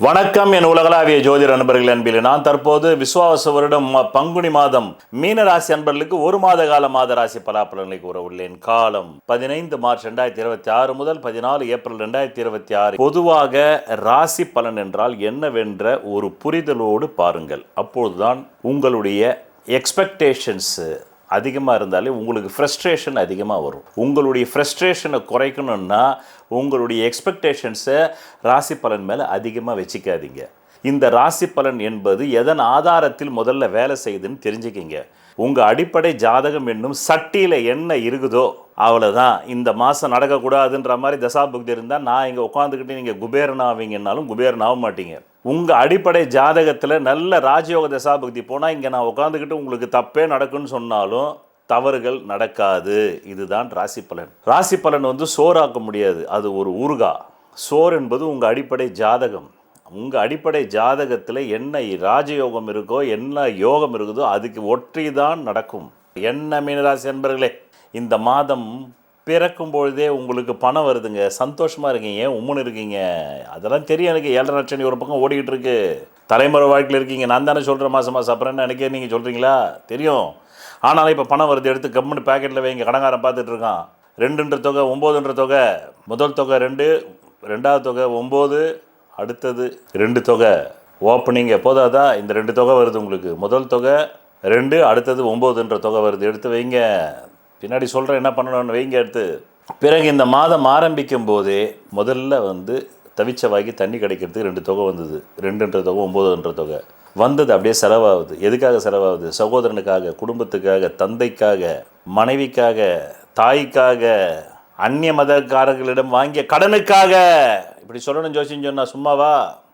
வணக்கம் என் உலகளாவிய ஜோதிட நண்பர்கள் அன்பில் நான் தற்போது விசுவாச வருடம் பங்குனி மாதம் மீன ராசி அன்பர்களுக்கு ஒரு மாத கால மாத ராசி பலாபலன்களை கூற உள்ளேன். காலம் 15 மார்ச் 2026 முதல் 14 ஏப்ரல் 2026. பொதுவாக ராசி பலன் என்றால் என்னவென்ற ஒரு புரிதலோடு பாருங்கள். அப்பொழுதுதான் உங்களுடைய எக்ஸ்பெக்டேஷன்ஸ் அதிகமாக இருந்தாலே உங்களுக்கு ஃப்ரஸ்ட்ரேஷன் அதிகமாக வரும். உங்களுடைய ஃப்ரஸ்ட்ரேஷனை குறைக்கணும்னா உங்களுடைய எக்ஸ்பெக்டேஷன்ஸை ராசி பலன் மேலே அதிகமாக வச்சுக்காதீங்க. இந்த ராசி பலன் என்பது எதன் ஆதாரத்தில் முதல்ல வேலை செய்யுதுன்னு தெரிஞ்சுக்கிங்க. உங்கள் அடிப்படை ஜாதகம் என்னும் சட்டியில் என்ன இருக்குதோ அவ்வளோதான். இந்த மாதம் நடக்கக்கூடாதுன்ற மாதிரி தசாபுக்தி இருந்தால் நான் இங்கே உட்காந்துக்கிட்டு நீங்கள் குபேரன் ஆவீங்கன்னாலும் குபேரன் ஆக மாட்டீங்க. உங்கள் அடிப்படை ஜாதகத்தில் நல்ல ராஜயோக தசாபுக்தி போனால் இங்கே நான் உட்காந்துக்கிட்டு உங்களுக்கு தப்பே நடக்குன்னு சொன்னாலும் தவறுகள் நடக்காது. இதுதான் ராசி பலன். ராசி பலன் சோறாக்க முடியாது, அது ஒரு ஊறுகா. சோறு என்பது உங்கள் அடிப்படை ஜாதகம். உங்கள் அடிப்படை ஜாதகத்தில் என்ன ராஜயோகம் இருக்கோ என்ன யோகம் இருக்குதோ அதுக்கு ஒற்றி தான் நடக்கும். என்ன மீனராசி அன்பர்களே, இந்த மாதம் பிறக்கும் பொழுதே உங்களுக்கு பணம் வருதுங்க, சந்தோஷமாக இருக்கீங்க, உம்முன்னு இருக்கீங்க. அதெல்லாம் தெரியும் எனக்கு. 7 லட்சம் ஒரு பக்கம் ஓடிக்கிட்டு இருக்கு. தலைமுறை வாழ்க்கையில் இருக்கீங்க. நான் தானே சொல்கிறேன் மாதம் அப்புறம் என்ன எனக்கே நீங்கள் சொல்கிறீங்களா? தெரியும். ஆனாலும் இப்போ பணம் வருது, எடுத்து கம்முன்னு பேக்கெட்டில் வைங்க. கடங்காரன் பார்த்துட்டு இருக்கான். 2ன்ற தொகை 9ன்ற தொகை. முதல் தொகை 2, ரெண்டாவது தொகை 9, அடுத்தது 2 தொகை ஓப்பனிங். எப்போதாதான் இந்த 2 தொகை வருது உங்களுக்கு. முதல் தொகை 2, அடுத்தது 9ன்ற தொகை வருது. எடுத்து வைங்க. பின்னாடி சொல்கிறேன் என்ன பண்ணணும்னு வைங்க எடுத்து. பிறகு இந்த மாதம் ஆரம்பிக்கும் போதே முதல்ல தவிச்ச வாங்கி தண்ணி கிடைக்கிறதுக்கு 2 தொகை வந்தது. 2ன்ற தொகை 9ன்ற தொகை வந்தது. அப்படியே செலவாகுது. எதுக்காக செலவாகுது? சகோதரனுக்காக, குடும்பத்துக்காக, தந்தைக்காக, மனைவிக்காக, தாய்க்காக, அந்நிய மதக்காரர்களிடம் வாங்கிய கடனுக்காக. இப்படி சொல்லணும் ஜோசின்னு சொன்னால் சும்மாவா?